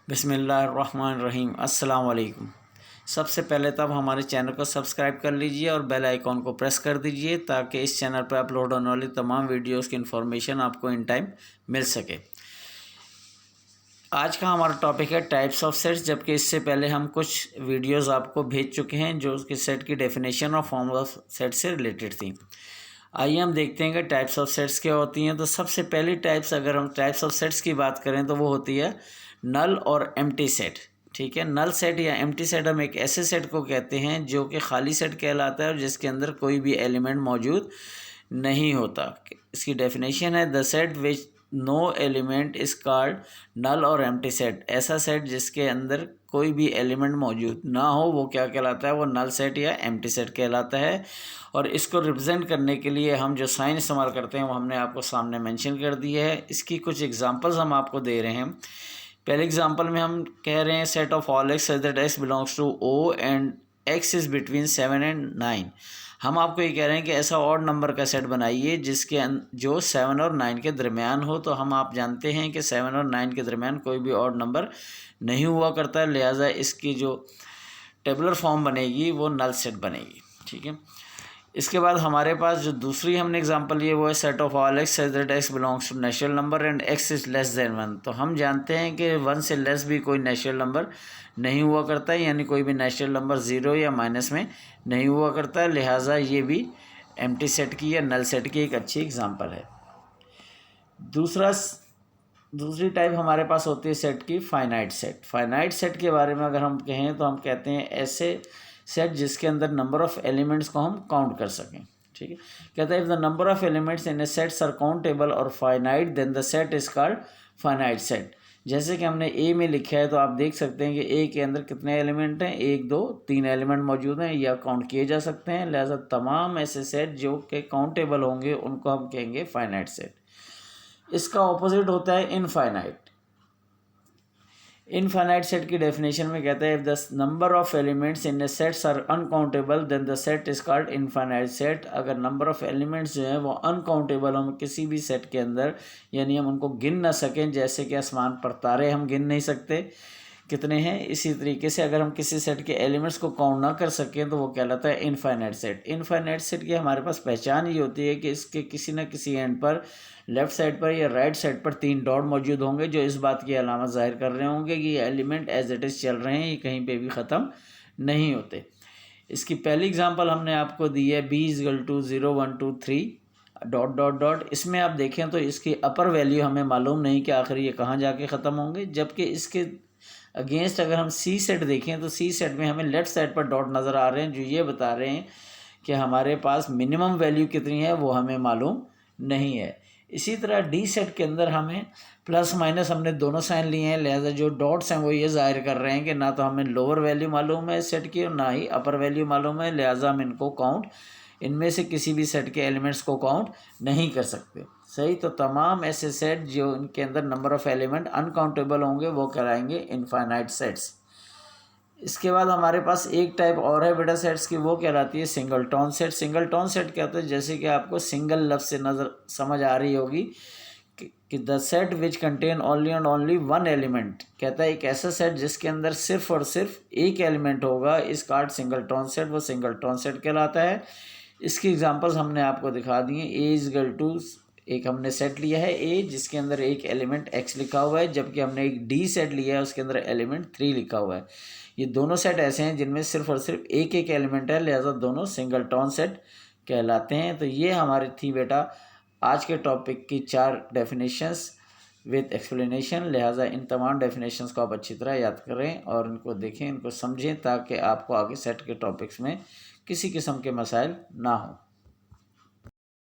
बिस्मिल्लाहिर्रहमानिर्रहीम। अस्सलाम वालेकुम। सबसे पहले तो आप हमारे चैनल को सब्सक्राइब कर लीजिए और बेल आइकॉन को प्रेस कर दीजिए ताकि इस चैनल पर अपलोड होने वाली तमाम वीडियोस की इन्फॉर्मेशन आपको इन टाइम मिल सके। आज का हमारा टॉपिक है टाइप्स ऑफ सेट्स, जबकि इससे पहले हम कुछ वीडियोस आपको भेज चुके हैं जो उसके सेट की डेफिनेशन और फॉर्म ऑफ सेट से रिलेटेड थी। आइए हम देखते हैं कि टाइप्स ऑफ सेट्स क्या होती हैं। तो सबसे पहली टाइप्स, अगर हम टाइप्स ऑफ सेट्स की बात करें तो वो होती है नल और एम्प्टी सेट। ठीक है, नल सेट या एम्प्टी सेट हम एक ऐसे सेट को कहते हैं जो कि खाली सेट कहलाता है और जिसके अंदर कोई भी एलिमेंट मौजूद नहीं होता। इसकी डेफिनेशन है the set which no element is called null और एम्प्टी सेट। ऐसा सेट जिसके अंदर कोई भी एलिमेंट मौजूद ना हो वो क्या कहलाता है, वो नल सेट या एम्प्टी सेट कहलाता है। और इसको रिप्रेजेंट करने के लिए हम जो साइन इस्तेमाल करते हैं वो हमने आपको सामने मेंशन कर दिया है। इसकी कुछ एग्जांपल्स हम आपको दे रहे हैं। पहले एग्जांपल में हम कह रहे हैं set of all x such that x belongs to O and x is between 7 and 9। हम आपको ये कह रहे हैं कि ऐसा ऑड नंबर का सेट बनाइए जिसके जो 7 और 9 के दरमियान हो। तो हम आप जानते हैं कि 7 और 9 के दरमियान कोई भी ऑड नंबर नहीं हुआ करता है, लिहाजा इसकी जो टेबुलर फॉर्म बनेगी वो नल सेट बनेगी। ठीक है, इसके बाद हमारे पास जो दूसरी हमने एग्जांपल लिए वो है set of all x such that x belongs to natural number and x is less than 1। तो हम जानते हैं कि 1 से लेस भी कोई नेचुरल नंबर नहीं हुआ करता है, यानी कोई भी नेचुरल नंबर 0 या माइनस में नहीं हुआ करता है, लिहाजा ये भी एम्प्टी सेट की या नल सेट की एक अच्छी एग्जांपल है। दूसरी टाइप हमारे पास होती है सेट की फाइनाइट सेट। फाइनाइट सेट के बारे में अगर हम कहें तो हम कहते हैं ऐसे सेट जिसके अंदर नंबर ऑफ एलिमेंट्स को हम काउंट कर सकें। ठीक है, कहते हैं if the number of elements in a sets are countable और finite then the set is called finite set. जैसे कि हमने ए में लिखा है तो आप देख सकते हैं कि ए के अंदर कितने एलिमेंट हैं, 1 2 3 एलिमेंट मौजूद हैं या काउंट किए जा सकते हैं, लिहाजा तमाम ऐसे सेट जो कि काउंटेबल होंगे उनको हम कहेंगे फाइनाइट सेट। इसका ऑपोजिट होता है इनफाइनाइट। इनफाइनाइट सेट की डेफिनेशन में कहता है if the number of elements in a sets are uncountable then the set is called infinite set. अगर नंबर ऑफ एलिमेंट्स जो हैं वो अनकाउंटेबल हम किसी भी सेट के अंदर, यानी हम उनको गिन ना सकें, जैसे कि आसमान पर तारे हम गिन नहीं सकते कितने हैं, इसी तरीके से अगर हम किसी सेट के एलिमेंट्स को काउंट ना कर सकें तो वो कहलाता है इनफाइनाइट सेट। इनफाइनाइट सेट की हमारे पास पहचान ये होती है कि इसके किसी न किसी एंड पर, लेफ्ट साइड पर या राइट साइड पर 3 डॉट मौजूद होंगे जो इस बात की अलामत जाहिर कर रहे होंगे कि ये एलिमेंट एज इट इज़ चल रहे हैं, ये कहीं पे भी ख़त्म नहीं होते। इसकी पहली एग्जांपल हमने आपको दी है b = 0 1 2 3 डॉट डॉट डॉट। इसमें आप देखें तो इसकी अपर वैल्यू हमें मालूम नहीं कि आखिर ये कहाँ जाके ख़त्म होंगे, जबकि इसके अगेंस्ट अगर हम सी सेट देखें तो सी सेट में हमें लेफ़्ट साइड पर डॉट नज़र आ रहे हैं जो ये बता रहे हैं कि हमारे पास मिनिमम वैल्यू कितनी है वो हमें मालूम नहीं है। इसी तरह डी सेट के अंदर हमें प्लस माइनस हमने दोनों साइन लिए हैं, लिहाजा जो डॉट्स हैं वो ये जाहिर कर रहे हैं कि ना तो हमें लोअर वैल्यू मालूम है सेट की और ना ही अपर वैल्यू मालूम है, लिहाजा हम इनको काउंट, इनमें से किसी भी सेट के एलिमेंट्स को काउंट नहीं कर सकते। सही, तो तमाम ऐसे सेट जो इनके अंदर नंबर ऑफ एलिमेंट अनकाउंटेबल होंगे वो कहलाएंगे इनफाइनाइट सेट्स। इसके बाद हमारे पास एक टाइप और है बेटा सेट्स की, वो कहलाती है single tone set. Single tone set क्या होता है, जैसे कि आपको सिंगल लफ्ज़ से नज़र समझ आ रही होगी कि the set which contain only and only 1 element. कहता है एक ऐसा सेट जिसके अंदर सिर्फ और सिर्फ एक एलिमेंट होगा इस कार्ड सिंगल टोन सेट, वो सिंगल टोन सेट कहलाता है। इसकी एग्जांपल्स हमने आपको दिखा दी हैं। ए = 2, एक हमने सेट लिया है ए जिसके अंदर एक एलिमेंट x लिखा हुआ है, जबकि हमने एक डी सेट लिया है उसके अंदर एलिमेंट 3 लिखा हुआ है। ये दोनों सेट ऐसे हैं जिनमें सिर्फ और सिर्फ एक एक एलिमेंट है, लिहाजा दोनों सिंगल टोन सेट कहलाते हैं। तो ये हमारी थी बेटा आज के टॉपिक की 4 डेफिनेशंस विद एक्सप्लेनेशन, लिहाजा इन तमाम डेफिनेशंस को आप अच्छी तरह याद करें और इनको देखें, इनको समझें ताकि आपको आगे सेट के टॉपिक्स में किसी किस्म के मसाइल ना हो।